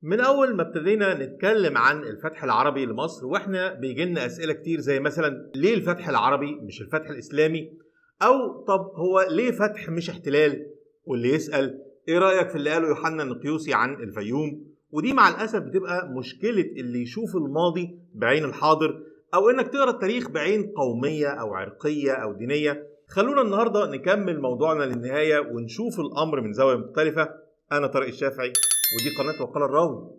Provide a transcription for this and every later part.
من أول ما ابتدينا نتكلم عن الفتح العربي لمصر وإحنا بيجيلنا أسئلة كتير زي مثلا ليه الفتح العربي مش الفتح الإسلامي؟ أو طب هو ليه فتح مش احتلال؟ واللي يسأل إيه رأيك في اللي قاله يوحنا النقيوسي عن الفيوم؟ ودي مع الأسف بتبقى مشكلة اللي يشوف الماضي بعين الحاضر أو إنك تقرأ التاريخ بعين قومية أو عرقية أو دينية. خلونا النهاردة نكمل موضوعنا للنهاية ونشوف الأمر من زاوية مختلفة. أنا طارق الشافعي ودي قناة وقال الراوي.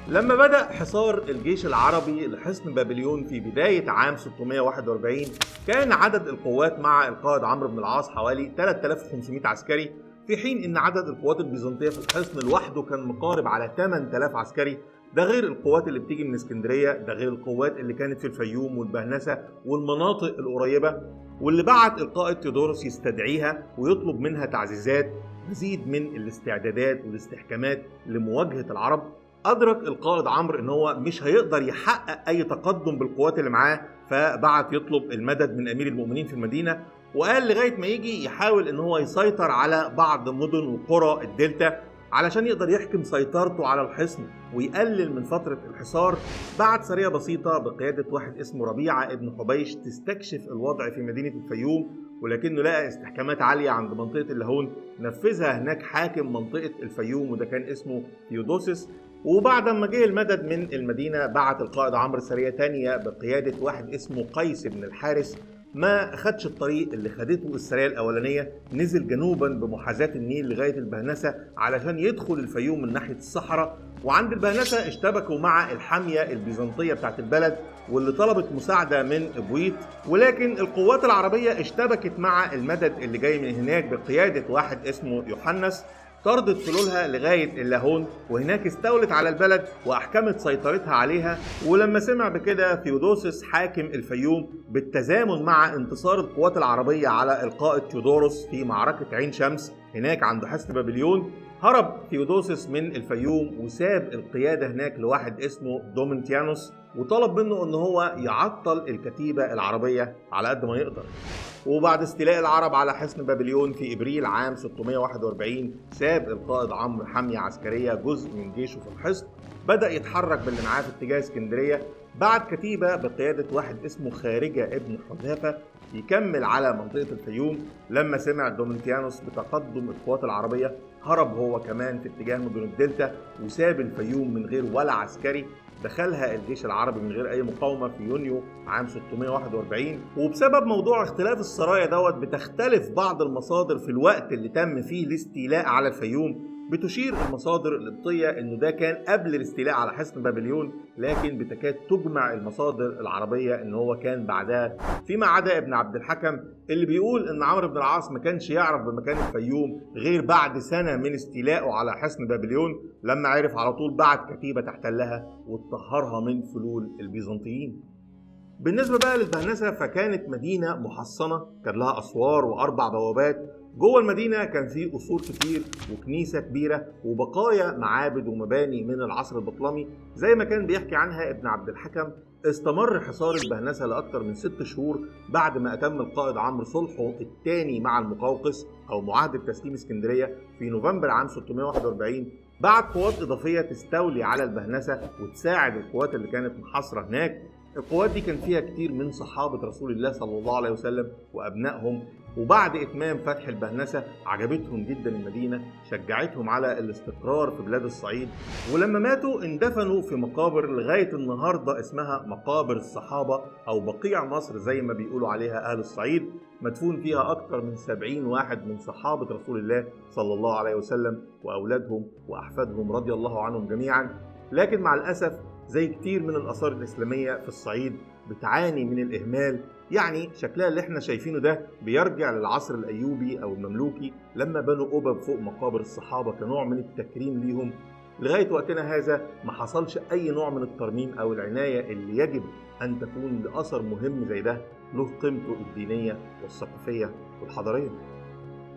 لما بدأ حصار الجيش العربي لحصن بابليون في بداية عام 641 كان عدد القوات مع القائد عمرو بن العاص حوالي 3500 عسكري، في حين ان عدد القوات البيزنطية في الحصن لوحده كان مقارب على 8000 عسكري. ده غير القوات اللي بتيجي من اسكندرية، ده غير القوات اللي كانت في الفيوم والبهنسة والمناطق القريبة، واللي بعت القائد تيودوروس يستدعيها ويطلب منها تعزيزات، مزيد من الاستعدادات والاستحكامات لمواجهة العرب. أدرك القائد عمرو إن هو مش هيقدر يحقق أي تقدم بالقوات اللي معاه، فبعت يطلب المدد من أمير المؤمنين في المدينة، وقال لغاية ما يجي يحاول إن هو يسيطر على بعض مدن وقرى الدلتا علشان يقدر يحكم سيطرته على الحصن ويقلل من فترة الحصار. بعت سرية بسيطة بقيادة واحد اسمه ربيعة ابن حبيش تستكشف الوضع في مدينة الفيوم، ولكنه لقى استحكامات عالية عند منطقة اللاهون نفذها هناك حاكم منطقة الفيوم وده كان اسمه ثيودوسيس. وبعد ما جه المدد من المدينة بعت القائد عمرو سرية تانية بقيادة واحد اسمه قيس بن الحارس. ما خدش الطريق اللي خدته السرية الأولانية، نزل جنوبا بمحاذاة النيل لغاية البهنسة علشان يدخل الفيوم من ناحية الصحراء، وعند البهنسة اشتبكوا مع الحامية البيزنطية بتاعت البلد واللي طلبت مساعدة من بويط، ولكن القوات العربية اشتبكت مع المدد اللي جاي من هناك بقيادة واحد اسمه يوحنس. طردت فلولها لغاية اللاهون وهناك استولت على البلد وأحكمت سيطرتها عليها. ولما سمع بكده ثيودوسيس حاكم الفيوم بالتزامن مع انتصار القوات العربية على القائد تيودوروس في معركة عين شمس هناك عند حصن بابليون، هرب ثيودوسيس من الفيوم وساب القيادة هناك لواحد اسمه دومنتيانوس وطلب منه ان هو يعطل الكتيبة العربية على قد ما يقدر. وبعد استيلاء العرب على حصن بابليون في ابريل عام 641 ساب القائد عمرو حمية عسكرية جزء من جيشه في الحصن، بدأ يتحرك باللي معاه في اتجاه اسكندرية. بعد كتيبة بقيادة واحد اسمه خارجة ابن حذافة يكمل على منطقة الفيوم. لما سمع دومنتيانوس بتقدم القوات العربية هرب هو كمان في اتجاه مدن الدلتا وساب الفيوم من غير ولا عسكري. دخلها الجيش العربي من غير اي مقاومه في يونيو عام 641. وبسبب موضوع اختلاف السرايا بتختلف بعض المصادر في الوقت اللي تم فيه الاستيلاء على الفيوم. بتشير المصادر القبطيه انه ده كان قبل الاستيلاء على حصن بابليون، لكن بتكاد تجمع المصادر العربيه ان هو كان بعدها، فيما عدا ابن عبد الحكم اللي بيقول ان عمرو بن العاص ما كانش يعرف بمكان الفيوم غير بعد سنه من استيلائه على حصن بابليون، لما عرف على طول بعت كتيبه تحتلها وتطهرها من فلول البيزنطيين. بالنسبه بقى للبهنسه فكانت مدينه محصنه، كان لها اسوار واربع بوابات. جوه المدينه كان في قصور كتير وكنيسه كبيره وبقايا معابد ومباني من العصر البطلمي زي ما كان بيحكي عنها ابن عبد الحكم. استمر حصار البهنسه لاكثر من 6 شهور بعد ما اتم القائد عمرو صلحه الثاني مع المقوقس او معاهده تسليم اسكندريه في نوفمبر عام 641. بعت قوات اضافيه تستولي على البهنسه وتساعد القوات اللي كانت محاصره هناك. القوات دي كان فيها كتير من صحابة رسول الله صلى الله عليه وسلم وأبنائهم. وبعد إتمام فتح البهنسة عجبتهم جدا المدينة، شجعتهم على الاستقرار في بلاد الصعيد، ولما ماتوا اندفنوا في مقابر لغاية النهاردة اسمها مقابر الصحابة أو بقيع مصر زي ما بيقولوا عليها أهل الصعيد. مدفون فيها أكثر من 70 واحد من صحابة رسول الله صلى الله عليه وسلم وأولادهم وأحفادهم رضي الله عنهم جميعا. لكن مع الأسف زي كتير من الآثار الإسلامية في الصعيد بتعاني من الإهمال. يعني شكلها اللي احنا شايفينه ده بيرجع للعصر الأيوبي أو المملوكي لما بنوا قبب فوق مقابر الصحابة كنوع من التكريم ليهم. لغاية وقتنا هذا ما حصلش أي نوع من الترميم أو العناية اللي يجب أن تكون لأثر مهم زي ده له قيمته الدينية والثقافية والحضارية.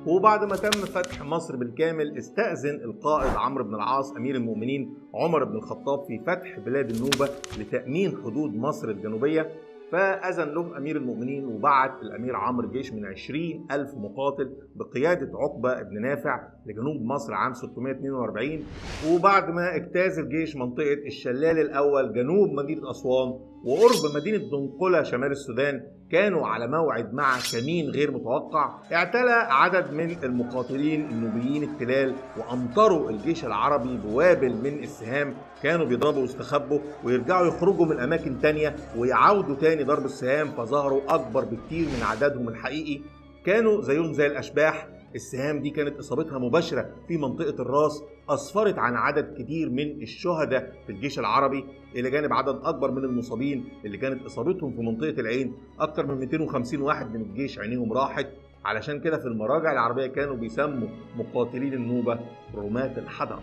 وبعد ما تم فتح مصر بالكامل، استأذن القائد عمرو بن العاص أمير المؤمنين عمر بن الخطاب في فتح بلاد النوبة لتأمين حدود مصر الجنوبية. فأذن له أمير المؤمنين وبعت الأمير عمرو جيش من 20,000 مقاتل بقيادة عقبة بن نافع لجنوب مصر عام 642. وبعد ما اجتاز الجيش منطقة الشلال الأول جنوب مدينة أسوان وقرب مدينة دنقلة شمال السودان، كانوا على موعد مع كمين غير متوقع. اعتلى عدد من المقاتلين النوبيين التلال وأمطروا الجيش العربي بوابل من السهام. كانوا بيضربوا ويستخبوا ويرجعوا يخرجوا من أماكن تانية ويعودوا تاني ضرب السهام، فظهروا أكبر بكتير من عددهم الحقيقي. كانوا زيهم زي الأشباح. السهام دي كانت إصابتها مباشرة في منطقة الراس، أسفرت عن عدد كتير من الشهداء في الجيش العربي، إلى جانب عدد أكبر من المصابين اللي كانت إصابتهم في منطقة العين. أكتر من 250 واحد من الجيش عينيهم راحت. علشان كده في المراجع العربية كانوا بيسموا مقاتلين النوبة رماة الحضر.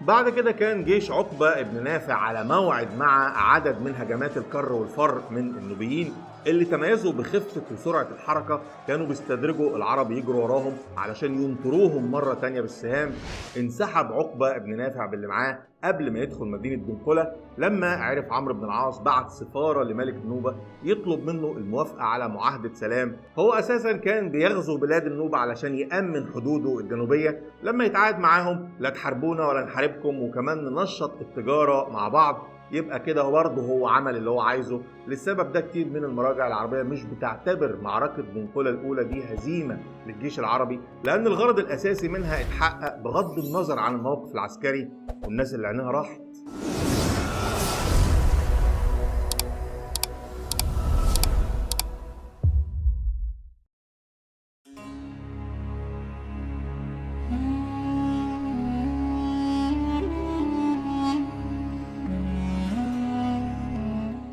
بعد كده كان جيش عقبة بن نافع على موعد مع عدد من هجمات الكر والفر من النوبيين اللي تميزوا بخفة وسرعة الحركة. كانوا بيستدرجوا العرب يجروا وراهم علشان ينطروهم مرة تانية بالسهام. انسحب عقبة بن نافع باللي معاه قبل ما يدخل مدينة دنقلة. لما عرف عمرو بن العاص بعت سفارة لملك النوبة يطلب منه الموافقة على معاهدة سلام. هو أساسا كان بيغزو بلاد النوبة علشان يأمن حدوده الجنوبية. لما يتعاهد معاهم لا تحاربونا ولا نحاربكم وكمان ننشط التجارة مع بعض، يبقى كده برضه هو عمل اللي هو عايزه. للسبب ده كتير من المراجع العربية مش بتعتبر معركة دنقلة الأولى دي هزيمة للجيش العربي، لأن الغرض الأساسي منها اتحقق بغض النظر عن الموقف العسكري والناس اللي عينها راحت.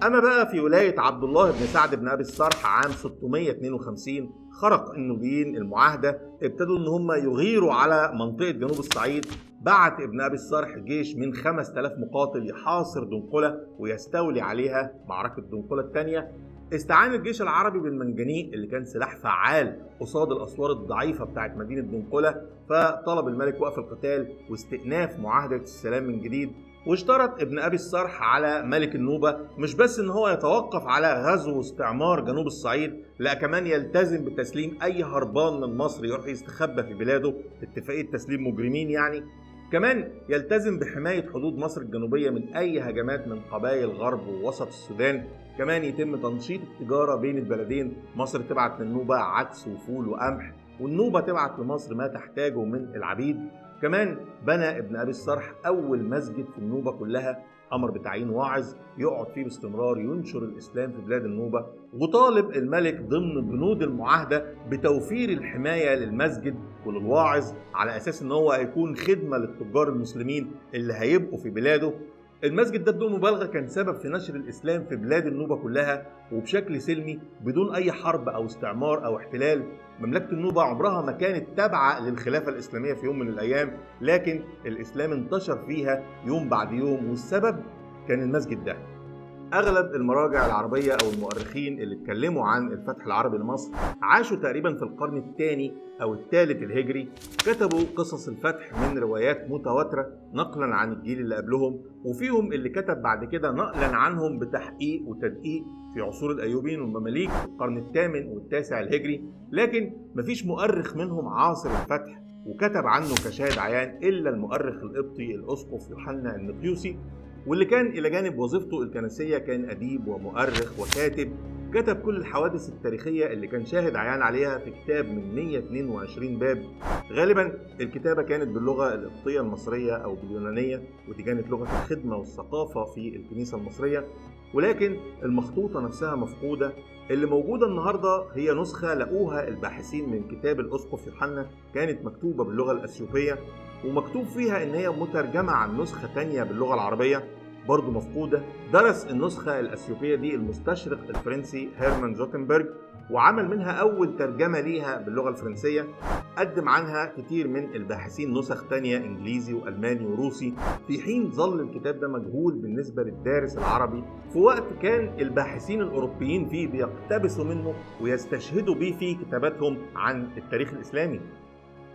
أما بقى في ولاية عبد الله بن سعد بن أبي الصرح عام 652 خرق النوبيين المعاهدة. ابتدوا إن هم يغيروا على منطقة جنوب الصعيد. بعت ابن أبي الصرح جيش من 5000 مقاتل يحاصر دنقلة ويستولي عليها. معركة دنقلة الثانية استعان الجيش العربي بالمنجنيق اللي كان سلاح فعال قصاد الأسوار الضعيفة بتاعت مدينة دنقلة. فطلب الملك وقف القتال واستئناف معاهدة السلام من جديد. واشترط ابن أبي الصرح على ملك النوبة مش بس ان هو يتوقف على غزو واستعمار جنوب الصعيد، لا كمان يلتزم بتسليم اي هربان من مصر يروح يستخبى في بلاده، اتفاقية تسليم مجرمين يعني. كمان يلتزم بحماية حدود مصر الجنوبية من اي هجمات من قبائل غرب ووسط السودان. كمان يتم تنشيط التجارة بين البلدين، مصر تبعت للنوبة عدس وفول وقمح والنوبة تبعت لمصر ما تحتاجه من العبيد. كمان بنى ابن أبي الصرح أول مسجد في النوبة كلها، أمر بتعيين واعظ يقعد فيه باستمرار ينشر الإسلام في بلاد النوبة. وطالب الملك ضمن بنود المعاهدة بتوفير الحماية للمسجد وللواعظ على أساس إن هو هيكون خدمة للتجار المسلمين اللي هيبقوا في بلاده. المسجد ده بدون مبالغة كان سبب في نشر الإسلام في بلاد النوبة كلها وبشكل سلمي بدون أي حرب أو استعمار أو احتلال. مملكة النوبة عمرها ما كانت تابعة للخلافة الإسلامية في يوم من الأيام، لكن الإسلام انتشر فيها يوم بعد يوم والسبب كان المسجد ده. أغلب المراجع العربية أو المؤرخين اللي اتكلموا عن الفتح العربي لمصر عاشوا تقريبا في القرن الثاني أو الثالث الهجري. كتبوا قصص الفتح من روايات متواترة نقلا عن الجيل اللي قبلهم، وفيهم اللي كتب بعد كده نقلا عنهم بتحقيق وتدقيق في عصور الأيوبيين والمماليك في القرن الثامن والتاسع الهجري. لكن مفيش مؤرخ منهم عاصر الفتح وكتب عنه كشاهد عيان إلا المؤرخ القبطي الأسقف يوحنا النقيوسي، واللي كان إلى جانب وظيفته الكنسية كان أديب ومؤرخ وكاتب. كتب كل الحوادث التاريخية اللي كان شاهد عيان عليها في كتاب من 122 باب. غالبا الكتابة كانت باللغة القبطية المصرية أو باليونانية، ودي كانت لغة الخدمة والثقافة في الكنيسة المصرية، ولكن المخطوطة نفسها مفقودة. اللي موجودة النهاردة هي نسخة لقوها الباحثين من كتاب الأسقف يوحنا، كانت مكتوبة باللغة الأثيوبية ومكتوب فيها إن هي مترجمة عن نسخة تانية باللغة العربية برضو مفقودة. درس النسخة الأثيوبية دي المستشرق الفرنسي هيرمان زوتنبرج، وعمل منها أول ترجمة ليها باللغة الفرنسية. قدم عنها كتير من الباحثين نسخ تانية إنجليزي وألماني وروسي، في حين ظل الكتاب ده مجهول بالنسبة للدارس العربي في وقت كان الباحثين الأوروبيين فيه بيقتبسوا منه ويستشهدوا بيه في كتاباتهم عن التاريخ الإسلامي.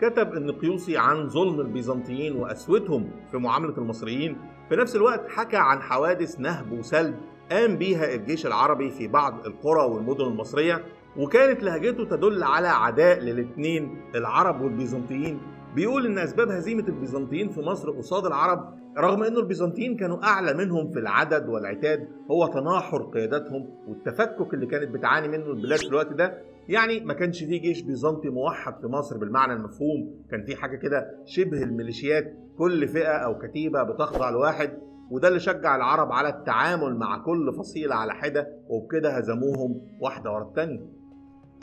كتب النقيوسي عن ظلم البيزنطيين وقسوتهم في معاملة المصريين، في نفس الوقت حكى عن حوادث نهب وسلب قام بيها الجيش العربي في بعض القرى والمدن المصرية، وكانت لهجته تدل على عداء للاثنين العرب والبيزنطيين. بيقول ان اسباب هزيمة البيزنطيين في مصر قصاد العرب، رغم انه البيزنطيين كانوا اعلى منهم في العدد والعتاد، هو تناحر قياداتهم والتفكك اللي كانت بتعاني منه البلاد في الوقت ده. يعني ما كانش فيه جيش بيزنطي موحد في مصر بالمعنى المفهوم، كان فيه حاجة كده شبه الميليشيات، كل فئة او كتيبة بتخضع لواحد، وده اللي شجع العرب على التعامل مع كل فصيلة على حدة، وبكده هزموهم واحدة ورا التانية.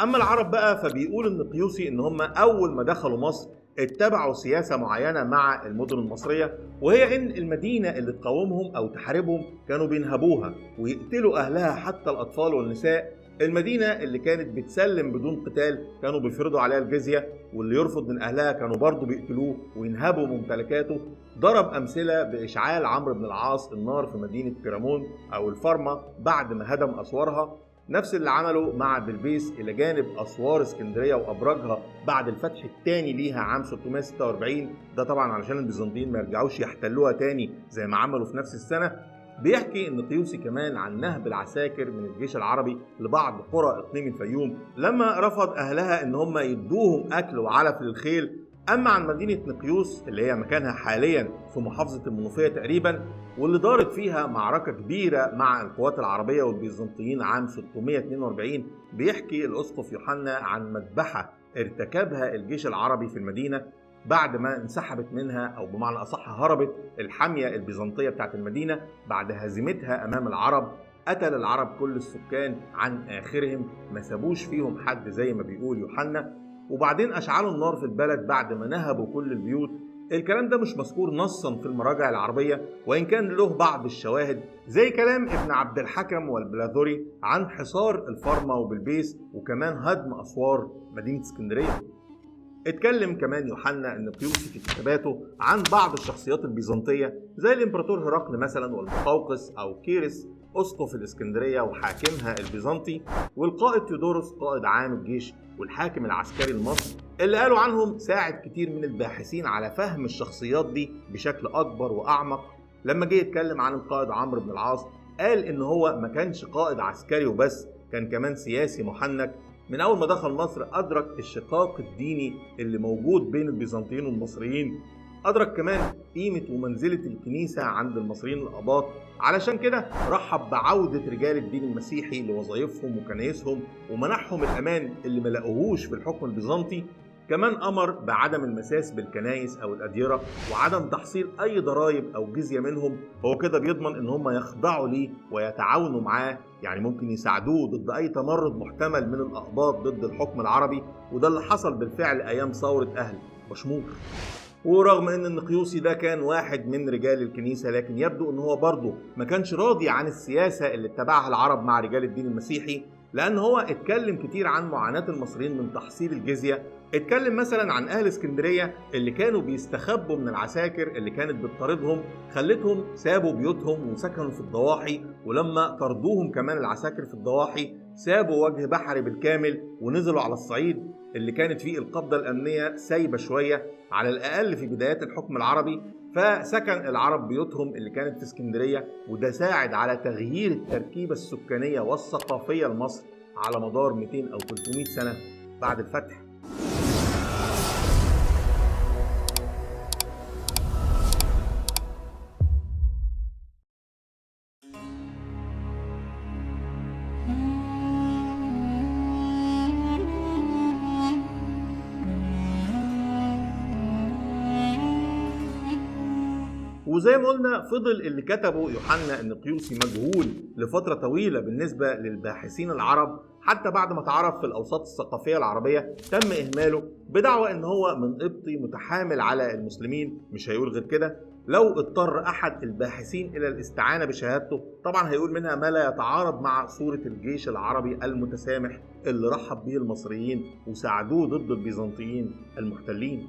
اما العرب بقى فبيقول النقيوسي ان هم اول ما دخلوا مصر اتبعوا سياسة معينة مع المدن المصرية، وهي ان المدينة اللي تقاومهم او تحاربهم كانوا بينهبوها ويقتلوا اهلها حتى الاطفال والنساء. المدينة اللي كانت بتسلم بدون قتال كانوا بيفرضوا عليها الجزية، واللي يرفض من اهلها كانوا برضه بيقتلوه وينهبوا ممتلكاته. ضرب امثلة باشعال عمرو بن العاص النار في مدينة كرمون او الفرمة بعد ما هدم اسوارها، نفس اللي عمله مع بلبيس إلى جانب أسوار اسكندرية وأبراجها بعد الفتح الثاني ليها عام 646. ده طبعا علشان البيزنطيين ما يرجعوش يحتلوها تاني زي ما عملوا في نفس السنة. بيحكي النقيوسي كمان عن نهب العساكر من الجيش العربي لبعض قرى إقليم الفيوم لما رفض أهلها إن هم يدوهم أكل وعلف للخيل. أما عن مدينة نقيوس اللي هي مكانها حاليا في محافظة المنوفية تقريبا، واللي دارت فيها معركة كبيرة مع القوات العربية والبيزنطيين عام 642، بيحكي الأسقف يوحنا عن مذبحة ارتكبها الجيش العربي في المدينة بعد ما انسحبت منها، أو بمعنى أصح هربت الحامية البيزنطية بتاعت المدينة بعد هزيمتها أمام العرب. قتل العرب كل السكان عن آخرهم، ما سابوش فيهم حد زي ما بيقول يوحنا، وبعدين أشعلوا النار في البلد بعد ما نهبوا كل البيوت. الكلام ده مش مذكور نصا في المراجع العربية، وإن كان له بعض الشواهد زي كلام ابن عبد الحكم والبلاذري عن حصار الفرمة وبلبيس، وكمان هدم أسوار مدينة اسكندرية. اتكلم كمان يوحنا النقيوسي في كتاباته عن بعض الشخصيات البيزنطية زي الإمبراطور هرقل مثلا، والمقوقس أو كيرس أسقف الإسكندرية وحاكمها البيزنطي، والقائد تيودوروس قائد عام الجيش والحاكم العسكري المصري، اللي قالوا عنهم ساعد كتير من الباحثين على فهم الشخصيات دي بشكل أكبر وأعمق. لما جه يتكلم عن القائد عمرو بن العاص قال إن هو ما كانش قائد عسكري وبس، كان كمان سياسي محنك. من أول ما دخل مصر أدرك الشقاق الديني اللي موجود بين البيزنطيين والمصريين، أدرك كمان قيمة ومنزلة الكنيسة عند المصريين الأقباط، علشان كده رحب بعودة رجال الدين المسيحي لوظائفهم وكنايسهم ومنحهم الأمان اللي ما لقوهوش في الحكم البيزنطي. كمان أمر بعدم المساس بالكنايس أو الأديرة وعدم تحصيل أي ضرائب أو جزية منهم، هو كده بيضمن إن هم يخضعوا ليه ويتعاونوا معاه، يعني ممكن يساعدوه ضد أي تمرد محتمل من الأقباط ضد الحكم العربي، وده اللي حصل بالفعل أيام ثورة أهل بشمور. ورغم ان النقيوسي ده كان واحد من رجال الكنيسة، لكن يبدو ان هو برضه ما كانش راضي عن السياسة اللي اتبعها العرب مع رجال الدين المسيحي، لان هو اتكلم كتير عن معاناة المصريين من تحصيل الجزية. اتكلم مثلا عن اهل اسكندرية اللي كانوا بيستخبوا من العساكر اللي كانت بتطاردهم، خلتهم سابوا بيوتهم وسكنوا في الضواحي، ولما طردوهم كمان العساكر في الضواحي سابوا وجه بحري بالكامل ونزلوا على الصعيد اللي كانت فيه القبضة الأمنية سايبة شوية على الأقل في بدايات الحكم العربي، فسكن العرب بيوتهم اللي كانت في اسكندرية، وده ساعد على تغيير التركيبة السكانية والثقافية لمصر على مدار 200 أو 300 سنة بعد الفتح. وزي ما قلنا فضل اللي كتبه يوحنا النقيوسي مجهول لفترة طويلة بالنسبة للباحثين العرب، حتى بعد ما تعرف في الأوساط الثقافية العربية تم إهماله بدعوى إن هو من قبطي متحامل على المسلمين، مش هيقول غير كده. لو اضطر أحد الباحثين إلى الاستعانة بشهادته طبعا هيقول منها ما لا يتعارض مع صورة الجيش العربي المتسامح اللي رحب به المصريين وساعدوه ضد البيزنطيين المحتلين.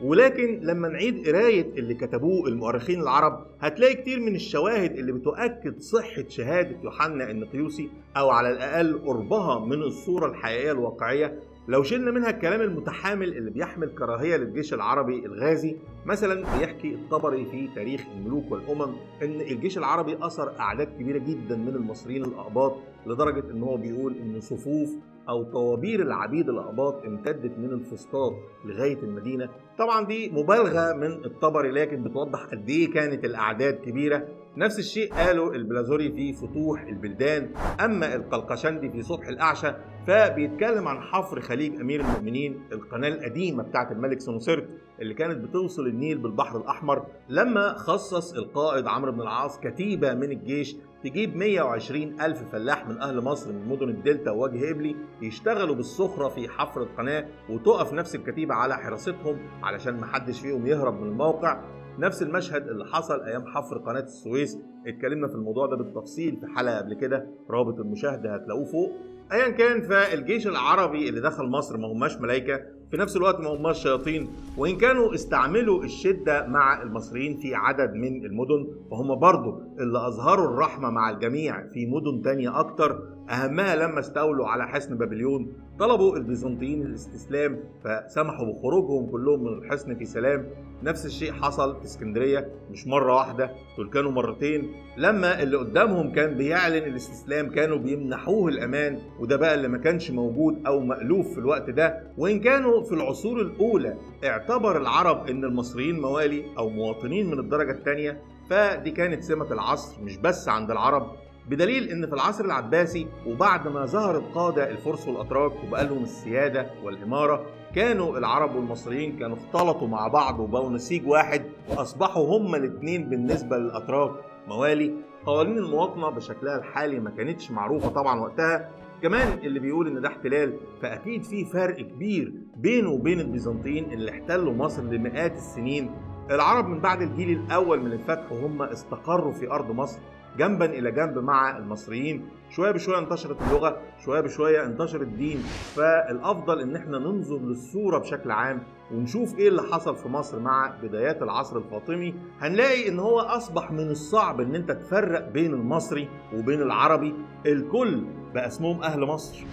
ولكن لما نعيد قراية اللي كتبوه المؤرخين العرب هتلاقي كتير من الشواهد اللي بتؤكد صحة شهادة يوحنا النقيوسي، أو على الأقل قربها من الصورة الحقيقية الواقعية. لو شلنا منها الكلام المتحامل اللي بيحمل كراهية للجيش العربي الغازي، مثلا بيحكي الطبري في تاريخ الملوك والأمم إن الجيش العربي أثر أعداد كبيرة جدا من المصريين الأقباط، لدرجة إن هو بيقول إن صفوف أو طوابير العبيد الأقباط امتدت من الفسطاط لغاية المدينة. طبعا دي مبالغة من الطبري، لكن بتوضح قد إيه كانت الأعداد كبيرة. نفس الشيء قاله البلازوري في فتوح البلدان. أما القلقشندي في صبح الأعشى فبيتكلم عن حفر خليج أمير المؤمنين، القناة القديمة بتاعت الملك سنوسرت اللي كانت بتوصل النيل بالبحر الأحمر، لما خصص القائد عمرو بن العاص كتيبة من الجيش تجيب 120 ألف فلاح من أهل مصر من مدن الدلتا ووجه قبلي يشتغلوا بالسخرة في حفر القناة، وتقف نفس الكتيبة على حراستهم علشان محدش فيهم يهرب من الموقع. نفس المشهد اللي حصل أيام حفر قناة السويس، اتكلمنا في الموضوع ده بالتفصيل في حلقة قبل كده، رابط المشاهدة هتلاقوه فوق. ايا كان، فالجيش العربي اللي دخل مصر ما هماش ملايكه، في نفس الوقت ما هماش شياطين، وان كانوا استعملوا الشده مع المصريين في عدد من المدن فهم برضو اللي اظهروا الرحمه مع الجميع في مدن تانية اكتر. اهمها لما استولوا على حصن بابليون طلبوا البيزنطيين الاستسلام فسمحوا بخروجهم كلهم من الحصن في سلام. نفس الشيء حصل في اسكندريه، مش مره واحده، دول كانوا مرتين. لما اللي قدامهم كان بيعلن الاستسلام كانوا بيمنحوه الامان، وده بقى اللي ما كانش موجود او مألوف في الوقت ده. وان كانوا في العصور الاولى اعتبر العرب ان المصريين موالي او مواطنين من الدرجه الثانيه، فدي كانت سمه العصر مش بس عند العرب، بدليل ان في العصر العباسي وبعد ما ظهر القاده الفرس والاتراك وبقى لهم السياده والاماره، كانوا العرب والمصريين كانوا اختلطوا مع بعض وبقوا نسيج واحد، واصبحوا هما الاثنين بالنسبه للاتراك موالي. قوانين المواطنه بشكلها الحالي ما كانتش معروفه طبعا وقتها. كمان اللي بيقول ان ده احتلال فاكيد في فرق كبير بينه وبين البيزنطيين اللي احتلوا مصر لمئات السنين. العرب من بعد الجيل الاول من الفتح وهم استقروا في ارض مصر جنبا الى جنب مع المصريين، شويه بشويه انتشرت اللغه، شويه بشويه انتشر الدين. فالافضل ان احنا ننظر للصوره بشكل عام ونشوف ايه اللي حصل في مصر مع بدايات العصر الفاطمي. هنلاقي ان هو اصبح من الصعب ان انت تفرق بين المصري وبين العربي، الكل بقى اسمهم اهل مصر.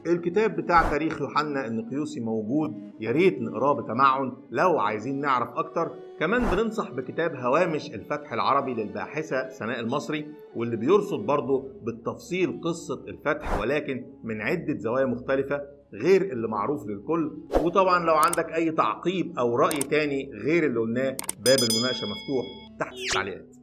الكتاب بتاع تاريخ يوحنا النقيوسي موجود، يا ريت نقراه بتمعن لو عايزين نعرف اكتر. كمان بننصح بكتاب هوامش الفتح العربي للباحثة سناء المصري، واللي بيرصد برضه بالتفصيل قصة الفتح ولكن من عدة زوايا مختلفة غير اللي معروف للكل. وطبعا لو عندك اي تعقيب او رأي تاني غير اللي قلناه باب المناقشة مفتوح تحت في التعليقات.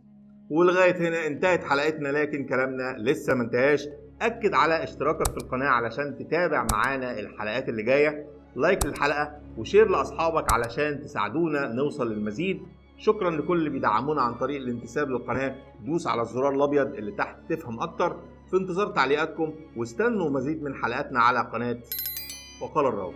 ولغاية هنا انتهت حلقتنا، لكن كلامنا لسه ما انتهاش. أكد على اشتراكك في القناة علشان تتابع معانا الحلقات اللي جاية، لايك للحلقة وشير لأصحابك علشان تساعدونا نوصل للمزيد. شكرا لكل اللي بيدعمونا عن طريق الانتساب للقناة، دوس على الزرار الأبيض اللي تحت تفهم أكتر. في انتظار تعليقاتكم، واستنوا مزيد من حلقاتنا على قناة وقال الراوي.